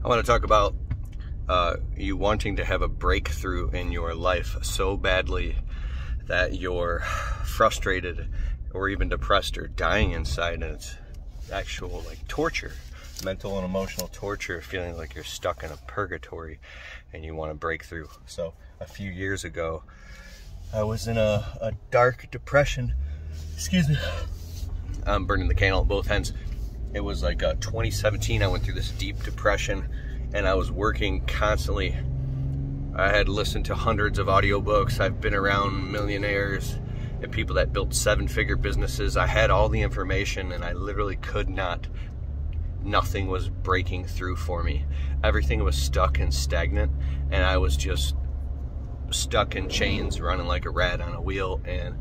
I want to talk about you wanting to have a breakthrough in your life so badly that you're frustrated or even depressed or dying inside, and it's actual like torture, mental and emotional torture, feeling like you're stuck in a purgatory and you want to break through. So a few years ago, I was in a dark depression. Excuse me. I'm burning the candle at both ends. It was like 2017. I went through this deep depression, and I was working constantly. I had listened to hundreds of audiobooks. I've been around millionaires and people that built seven-figure businesses. I had all the information, and I literally could not. Nothing was breaking through for me. Everything was stuck and stagnant, and I was just stuck in chains, running like a rat on a wheel. And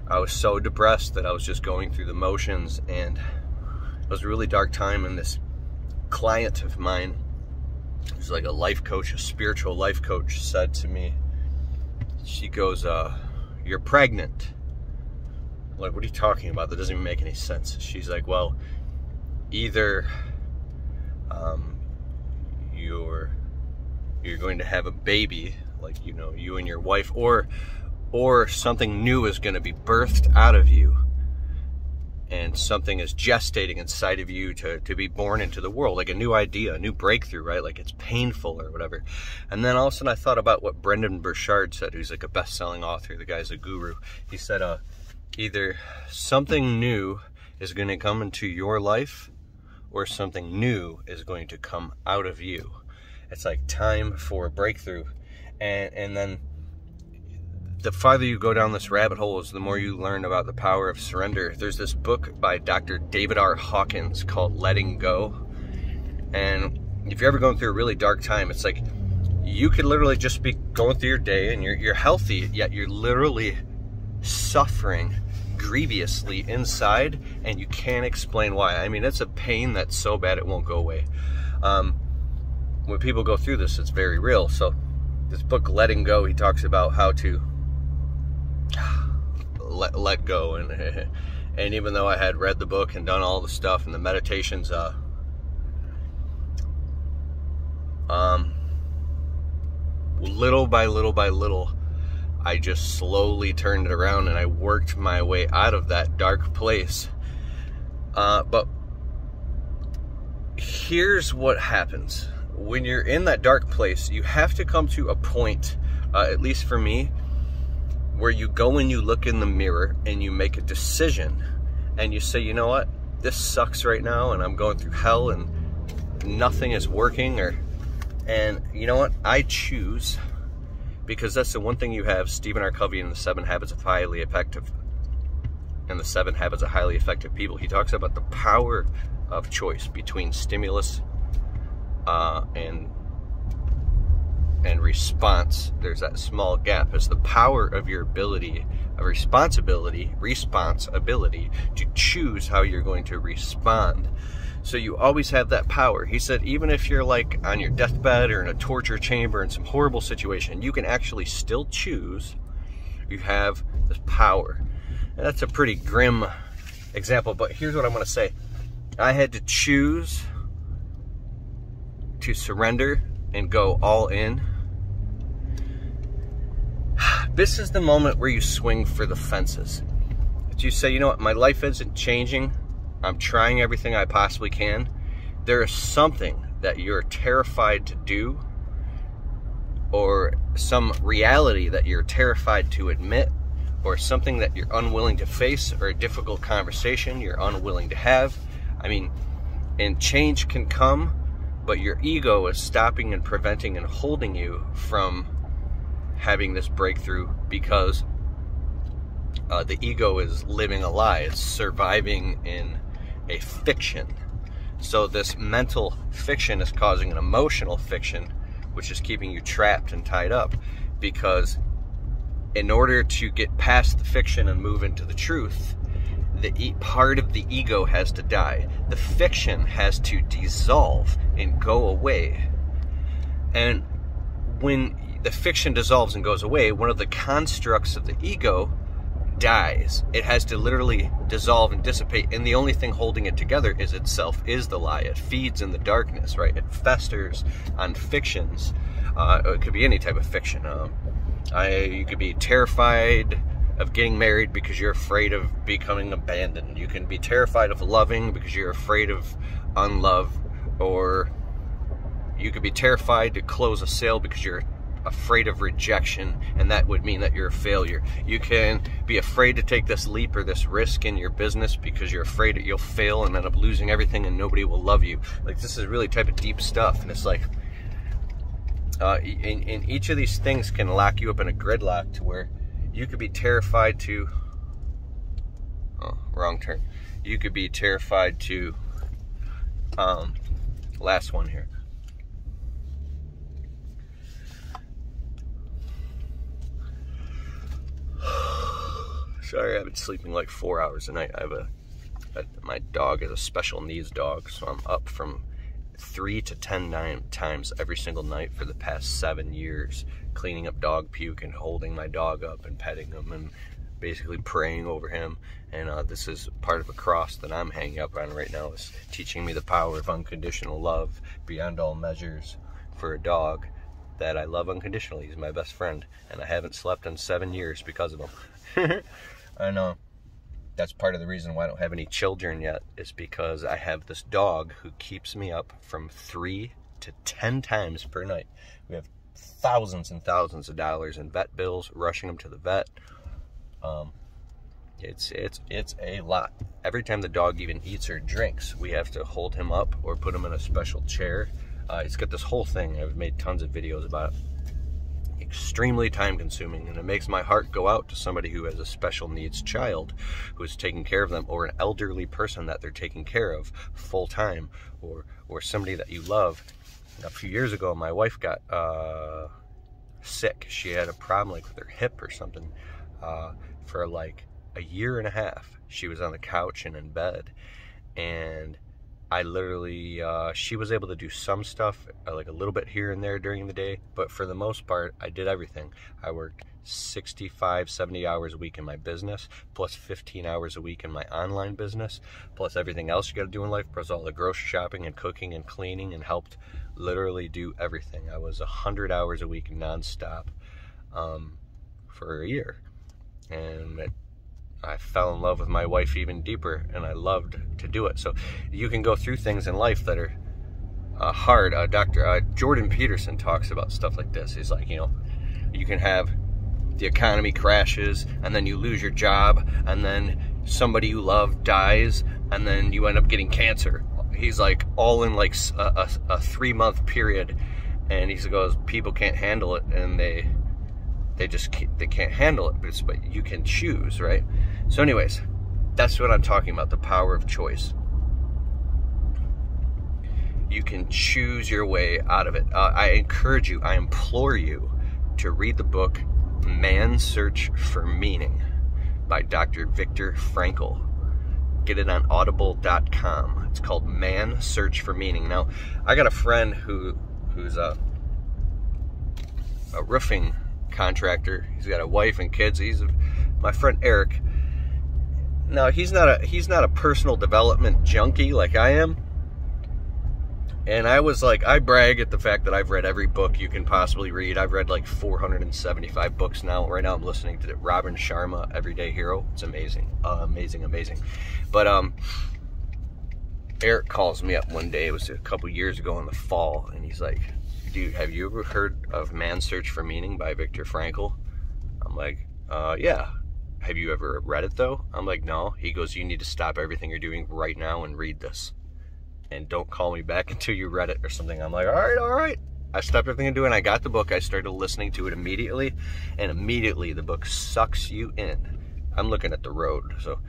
I was so depressed that I was just going through the motions, and it was a really dark time. And this client of mine, who's like a life coach, a spiritual life coach, said to me, she goes, you're pregnant. I'm like, what are you talking about? That doesn't even make any sense. She's like, well, either you're going to have a baby, like, you know, you and your wife, or something new is going to be birthed out of you, and something is gestating inside of you to be born into the world, like a new idea, a new breakthrough, right? Like it's painful or whatever. And then all of a sudden I thought about what Brendan Burchard said, who's like a best-selling author. The guy's a guru. He said, either something new is going to come into your life, or something new is going to come out of you. It's like time for a breakthrough. And then the farther you go down this rabbit hole is the more you learn about the power of surrender. There's this book by Dr. David R. Hawkins called Letting Go. And if you're ever going through a really dark time, it's like you could literally just be going through your day and you're healthy, yet you're literally suffering grievously inside, and you can't explain why. I mean, it's a pain that's so bad it won't go away. When people go through this, it's very real. So this book, Letting Go, he talks about how to let go. And even though I had read the book and done all the stuff and the meditations, little by little, I just slowly turned it around, and I worked my way out of that dark place. But here's what happens. When you're in that dark place, you have to come to a point, at least for me, where you go and you look in the mirror and you make a decision, and you say, you know what, this sucks right now, and I'm going through hell, and nothing is working, and you know what, I choose. Because that's the one thing you have, Stephen R. Covey in the 7 Habits of Highly Effective, and the 7 Habits of Highly Effective People, he talks about the power of choice between stimulus and response. There's that small gap. It's the power of your ability, a responsibility to choose how you're going to respond. So you always have that power. He said, even if you're like on your deathbed or in a torture chamber in some horrible situation, you can actually still choose. You have this power. And that's a pretty grim example, but here's what I'm going to say. I had to choose to surrender and go all in. This is the moment where you swing for the fences. That you say, you know what, my life isn't changing. I'm trying everything I possibly can. There is something that you're terrified to do, or some reality that you're terrified to admit, or something that you're unwilling to face, or a difficult conversation you're unwilling to have. I mean, and change can come, but your ego is stopping and preventing and holding you from having this breakthrough, because the ego is living a lie. It's surviving in a fiction. So this mental fiction is causing an emotional fiction, which is keeping you trapped and tied up, because in order to get past the fiction and move into the truth, the part of the ego has to die. The fiction has to dissolve and go away. And when the fiction dissolves and goes away, one of the constructs of the ego dies. It has to literally dissolve and dissipate, and the only thing holding it together is itself, is the lie. It feeds in the darkness, right? It festers on fictions. It could be any type of fiction. You could be terrified of getting married because you're afraid of becoming abandoned. You can be terrified of loving because you're afraid of unlove, or you could be terrified to close a sale because you're afraid of rejection, and that would mean that you're a failure. You can be afraid to take this leap or this risk in your business because you're afraid that you'll fail and end up losing everything and nobody will love you. Like, this is really type of deep stuff, and it's like in each of these things can lock you up in a gridlock to where you could be terrified to wrong turn. You could be terrified to last one here. Sorry, I've been sleeping like 4 hours a night. I have my dog is a special needs dog, so I'm up from 3 to 10 times every single night for the past 7 years, cleaning up dog puke and holding my dog up and petting him and basically praying over him. And this is part of a cross that I'm hanging up on right now, is teaching me the power of unconditional love beyond all measures for a dog that I love unconditionally. He's my best friend, and I haven't slept in 7 years because of him. I know. That's part of the reason why I don't have any children yet, is because I have this dog who keeps me up from 3 to 10 times per night. We have thousands and thousands of dollars in vet bills, rushing them to the vet. It's a lot. Every time the dog even eats or drinks, we have to hold him up or put him in a special chair. It's got this whole thing. I've made tons of videos about it. Extremely time consuming, and it makes my heart go out to somebody who has a special needs child who is taking care of them, or an elderly person that they're taking care of full time, or somebody that you love. A few years ago, my wife got sick. She had a problem like with her hip or something for like a year and a half. She was on the couch and in bed, and I literally, she was able to do some stuff, like a little bit here and there during the day, but for the most part, I did everything. I worked 65, 70 hours a week in my business, plus 15 hours a week in my online business, plus everything else you got to do in life, plus all the grocery shopping and cooking and cleaning, and helped literally do everything. I was 100 hours a week nonstop for a year, and I fell in love with my wife even deeper, and I loved to do it. So you can go through things in life that are hard. Dr. Jordan Peterson talks about stuff like this. He's like, you know, you can have the economy crashes, and then you lose your job, and then somebody you love dies, and then you end up getting cancer. He's like, all in like a 3-month period, and he goes, people can't handle it, and they can't handle it, but you can choose, right? So anyways, that's what I'm talking about, the power of choice. You can choose your way out of it. I encourage you, I implore you to read the book Man's Search for Meaning by Dr. Viktor Frankl. Get it on audible.com. It's called Man's Search for Meaning. Now, I got a friend who's a roofing contractor. He's got a wife and kids. My friend Eric. Now, he's not a personal development junkie like I am. And I was like, I brag at the fact that I've read every book you can possibly read. I've read like 475 books now. Right now I'm listening to Robin Sharma, Everyday Hero. It's amazing. Amazing. But Eric calls me up one day. It was a couple years ago in the fall. And he's like, dude, have you ever heard of Man's Search for Meaning by Viktor Frankl? I'm like, yeah. Have you ever read it though? I'm like, no. He goes, you need to stop everything you're doing right now and read this. And don't call me back until you read it or something. I'm like, all right. I stopped everything I'm doing. I got the book. I started listening to it immediately. And immediately the book sucks you in. I'm looking at the road. So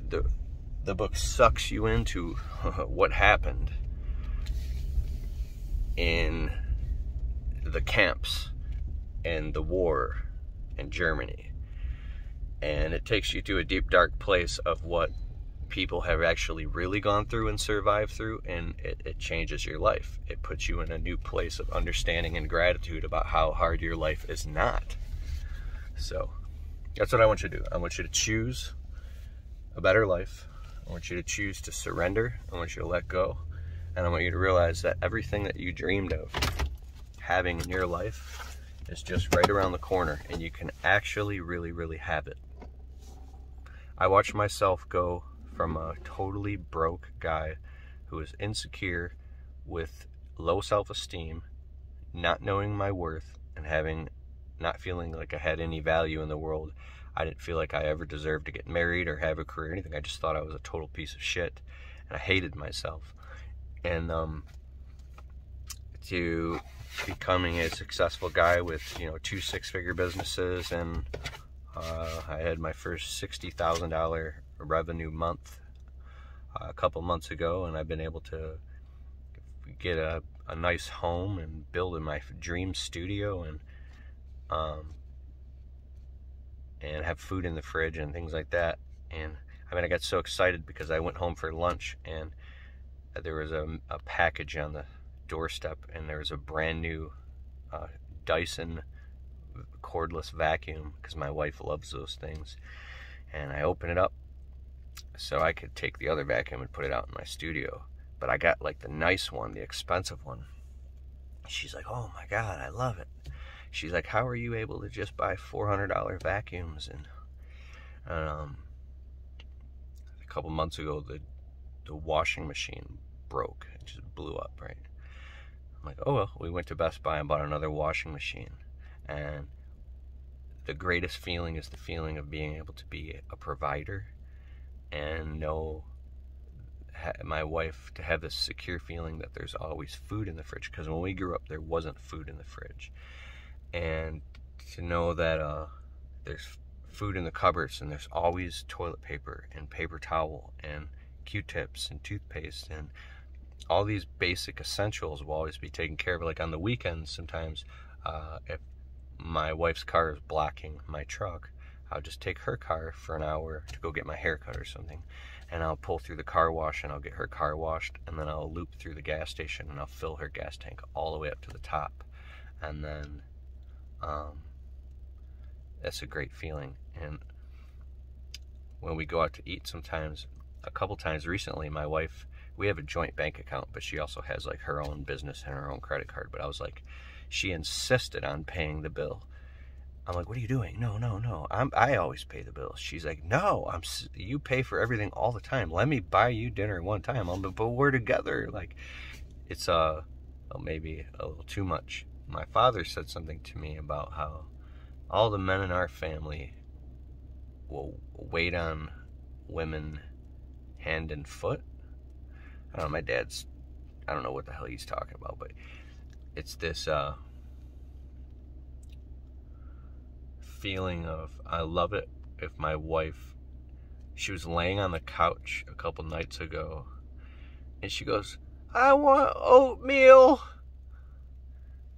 the book sucks you into what happened in the camps and the war in Germany. And it takes you to a deep, dark place of what people have actually really gone through and survived through, and it changes your life. It puts you in a new place of understanding and gratitude about how hard your life is not. So That's what I want you to do. I want you to choose a better life. I want you to choose to surrender. I want you to let go. And I want you to realize that everything that you dreamed of having in your life is just right around the corner, and you can actually really, really have it. I watched myself go from a totally broke guy who was insecure with low self-esteem, not knowing my worth, and not feeling like I had any value in the world. I didn't feel like I ever deserved to get married or have a career or anything. I just thought I was a total piece of shit, and I hated myself. And to becoming a successful guy with 2 six-figure businesses, and I had my first $60,000 revenue month a couple months ago, and I've been able to get a nice home and build in my dream studio, and have food in the fridge and things like that. And I got so excited because I went home for lunch, and there was a package on the doorstep, and there was a brand new Dyson cordless vacuum, because my wife loves those things. And I opened it up so I could take the other vacuum and put it out in my studio. But I got like the nice one, the expensive one. She's like, "Oh my God, I love it." She's like, "How are you able to just buy $400 vacuums?" And a couple months ago, the washing machine broke. It just blew up, right? I'm like, oh well. We went to Best Buy and bought another washing machine. And the greatest feeling is the feeling of being able to be a provider and know my wife, to have this secure feeling that there's always food in the fridge. Because when we grew up, there wasn't food in the fridge. And to know that there's food in the cupboards, and there's always toilet paper and paper towel and Q-tips and toothpaste, and all these basic essentials will always be taken care of. Like on the weekends, sometimes if my wife's car is blocking my truck, I'll just take her car for an hour to go get my hair cut or something, and I'll pull through the car wash and I'll get her car washed, and then I'll loop through the gas station and I'll fill her gas tank all the way up to the top. And then that's a great feeling. And when we go out to eat, sometimes, a couple times recently, my wife, we have a joint bank account, but she also has like her own business and her own credit card. But I was like, she insisted on paying the bill. I'm like, "What are you doing?" No. I always pay the bill. She's like, "No, you pay for everything all the time. Let me buy you dinner one time." But we're together. Like, it's maybe a little too much. My father said something to me about how all the men in our family will wait on women hand and foot. I don't know, my dad's, I don't know what the hell he's talking about, but it's this feeling of, I love it if my wife, she was laying on the couch a couple nights ago, and she goes, "I want oatmeal."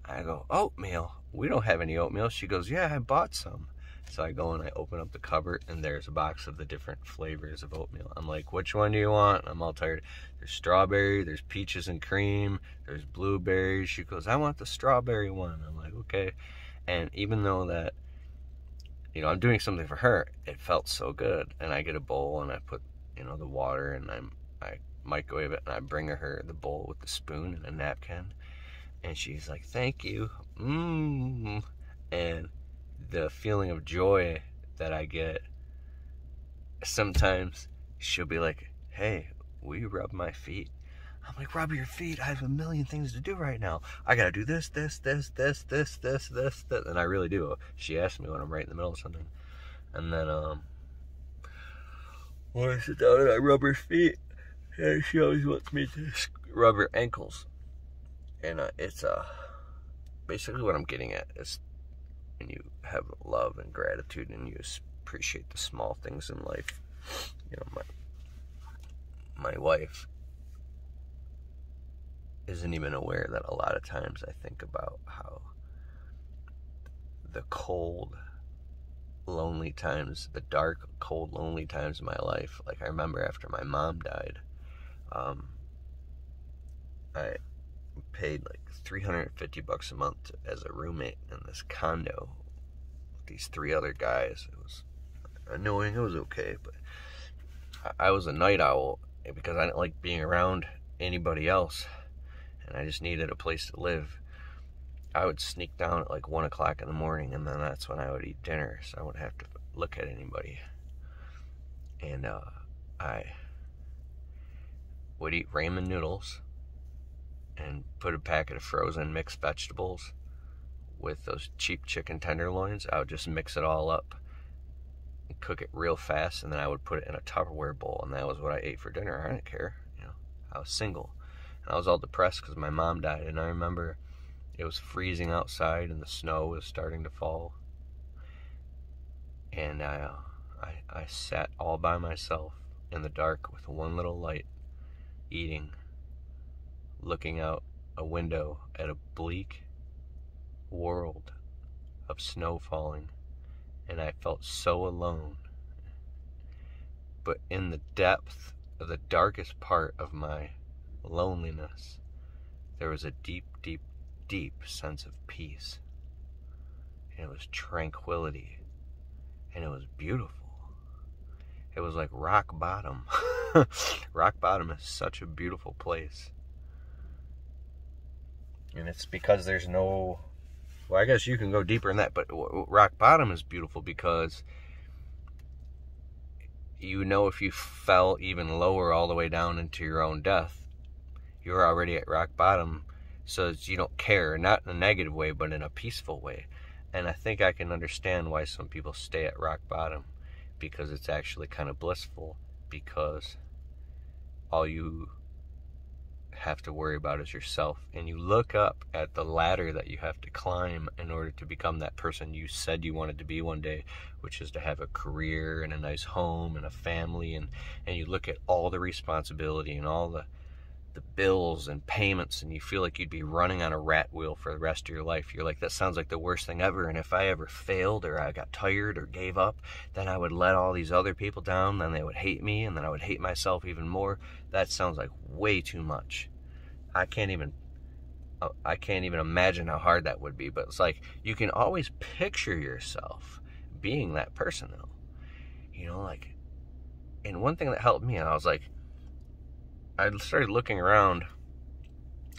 I go, "Oatmeal? We don't have any oatmeal." She goes, "Yeah, I bought some." So I go and I open up the cupboard, and there's a box of the different flavors of oatmeal. I'm like, "Which one do you want?" I'm all tired. There's strawberry, there's peaches and cream, there's blueberries. She goes, "I want the strawberry one." I'm like, "Okay." And even though that, I'm doing something for her, it felt so good. And I get a bowl, and I put, the water, and I microwave it, and I bring her the bowl with the spoon and a napkin. And she's like, "Thank you." And the feeling of joy that I get, sometimes she'll be like, "Hey, will you rub my feet?" I'm like, "Rub your feet? I have a million things to do right now. I gotta do this. And I really do. She asks me when I'm right in the middle of something. And then when I sit down and I rub her feet, and she always wants me to rub her ankles. And it's basically what I'm getting at is, when you have love and gratitude and you appreciate the small things in life. My wife isn't even aware that a lot of times I think about how the cold, lonely times, the dark, cold, lonely times in my life, like I remember after my mom died, I paid like $350 a month as a roommate in this condo with these 3 other guys. It was annoying. It was okay, but I was a night owl because I didn't like being around anybody else, and I just needed a place to live. I would sneak down at like 1 o'clock in the morning, and then that's when I would eat dinner, so I wouldn't have to look at anybody. And I would eat ramen noodles and put a packet of frozen mixed vegetables with those cheap chicken tenderloins. I would just mix it all up and cook it real fast, and then I would put it in a Tupperware bowl, and that was what I ate for dinner. I didn't care, I was single, and I was all depressed because my mom died, and I remember it was freezing outside and the snow was starting to fall, and I sat all by myself in the dark with one little light, eating, looking out a window at a bleak world of snow falling, and I felt so alone. But in the depth of the darkest part of my loneliness, there was a deep, deep, deep sense of peace, and it was tranquility, and it was beautiful. It was like rock bottom. Rock bottom is such a beautiful place. And it's because there's no... Well, I guess you can go deeper in that, but rock bottom is beautiful because if you fell even lower all the way down into your own death, you're already at rock bottom, so you don't care, not in a negative way, but in a peaceful way. And I think I can understand why some people stay at rock bottom, because it's actually kind of blissful, because all you have to worry about is yourself, and you look up at the ladder that you have to climb in order to become that person you said you wanted to be one day, which is to have a career and a nice home and a family, and you look at all the responsibility and all the bills and payments, and you feel like you'd be running on a rat wheel for the rest of your life. You're like, that sounds like the worst thing ever, and if I ever failed or I got tired or gave up, then I would let all these other people down, then they would hate me, and then I would hate myself even more. That sounds like way too much. I can't even imagine how hard that would be, but it's like, you can always picture yourself being that person, though. And one thing that helped me, and I was like, I started looking around.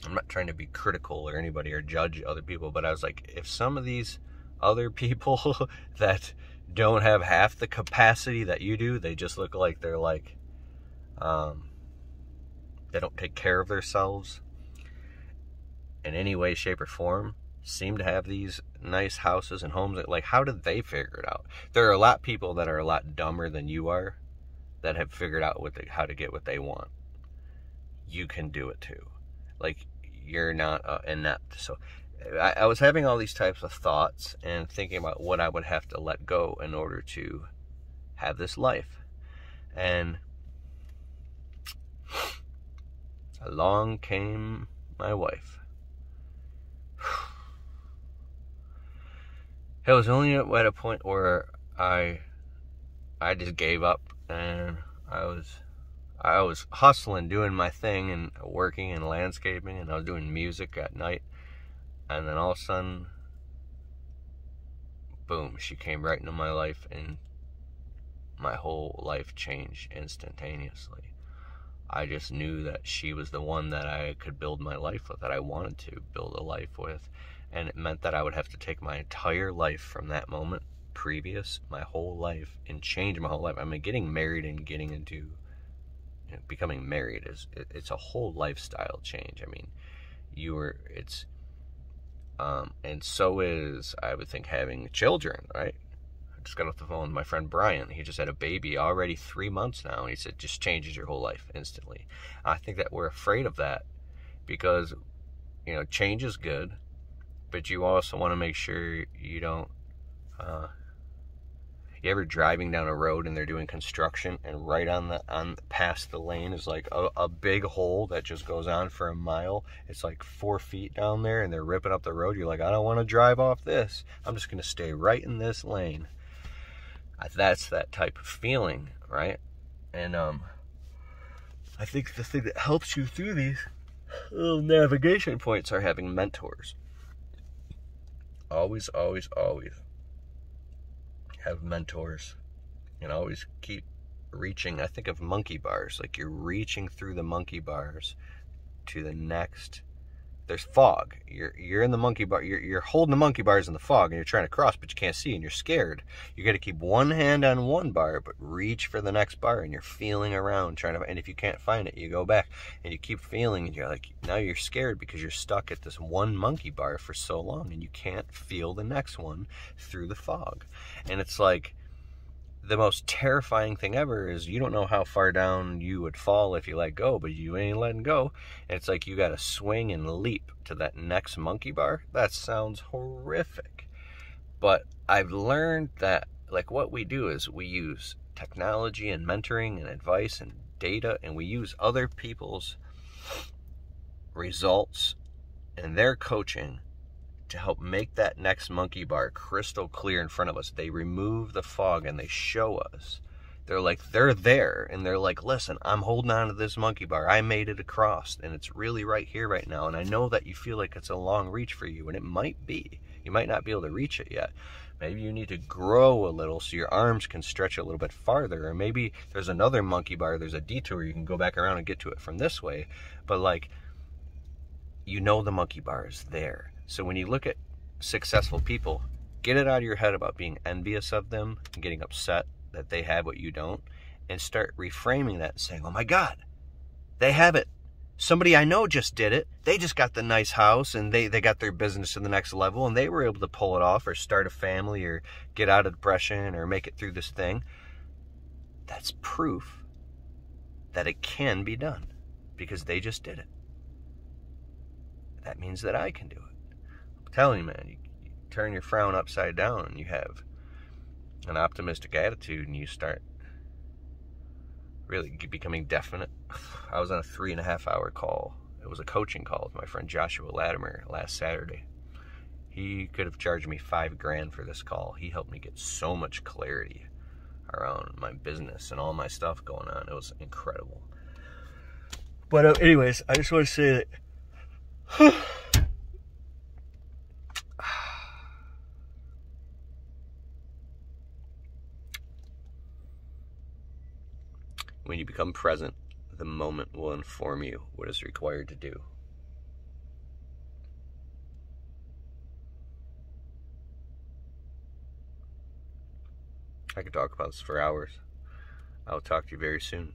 I'm not trying to be critical or anybody or judge other people, but I was like, if some of these other people that don't have half the capacity that you do, they just look like they're like, they don't take care of themselves in any way, shape, or form, seem to have these nice houses and homes. Like, how did they figure it out? There are a lot of people that are a lot dumber than you are that have figured out how to get what they want. You can do it too. Like, you're not inept. So I was having all these types of thoughts and thinking about what I would have to let go in order to have this life. And along came my wife. It was only at a point where I just gave up, and I was hustling, doing my thing, and working and landscaping, and I was doing music at night. And then all of a sudden, boom, she came right into my life, and my whole life changed instantaneously. I just knew that she was the one that I could build my life with, that I wanted to build a life with. And it meant that I would have to take my entire life from that moment previous, my whole life, and change my whole life. I mean, getting married and getting into becoming married it's a whole lifestyle change. I mean, and so is, I would think, having children, right? I just got off the phone with my friend Brian. He just had a baby already 3 months now, and he said it just changes your whole life instantly. I think that we're afraid of that because, change is good, but you also want to make sure you don't, you ever driving down a road and they're doing construction, and right past the lane is like a big hole that just goes on for a mile. It's like 4 feet down there, and they're ripping up the road. You're like, I don't want to drive off this. I'm just going to stay right in this lane. That's that type of feeling, right? And I think the thing that helps you through these little navigation points are having mentors. Always, always, always have mentors and always keep reaching. I think of monkey bars, like you're reaching through the monkey bars to the next. There's fog. You're in the monkey bar. You're holding the monkey bars in the fog, and you're trying to cross, but you can't see, and you're scared. You got to keep one hand on one bar, but reach for the next bar, and you're feeling around trying to. And if you can't find it, you go back, and you keep feeling, and you're like, now you're scared because you're stuck at this one monkey bar for so long, and you can't feel the next one through the fog. And it's like, the most terrifying thing ever is you don't know how far down you would fall if you let go, but you ain't letting go. And it's like you got to swing and leap to that next monkey bar. That sounds horrific. But I've learned that, like, what we do is we use technology and mentoring and advice and data, and we use other people's results and their coaching to help make that next monkey bar crystal clear in front of us. They remove the fog and they show us. They're like, they're there, and they're like, listen, I'm holding on to this monkey bar. I made it across, and it's really right here right now, and I know that you feel like it's a long reach for you, and it might be. You might not be able to reach it yet. Maybe you need to grow a little so your arms can stretch a little bit farther, or maybe there's another monkey bar, there's a detour, you can go back around and get to it from this way. But like, you know the monkey bar is there. So when you look at successful people, get it out of your head about being envious of them and getting upset that they have what you don't, and start reframing that and saying, oh my God, they have it. Somebody I know just did it. They just got the nice house, and they got their business to the next level, and they were able to pull it off or start a family or get out of depression or make it through this thing. That's proof that it can be done because they just did it. That means that I can do it. I'm telling you, man, you turn your frown upside down and you have an optimistic attitude and you start really becoming definite. I was on a 3.5-hour call. It was a coaching call with my friend Joshua Latimer last Saturday. He could have charged me $5,000 for this call. He helped me get so much clarity around my business and all my stuff going on. It was incredible. But anyways, I just want to say that when you become present, the moment will inform you what is required to do. I could talk about this for hours. I'll talk to you very soon.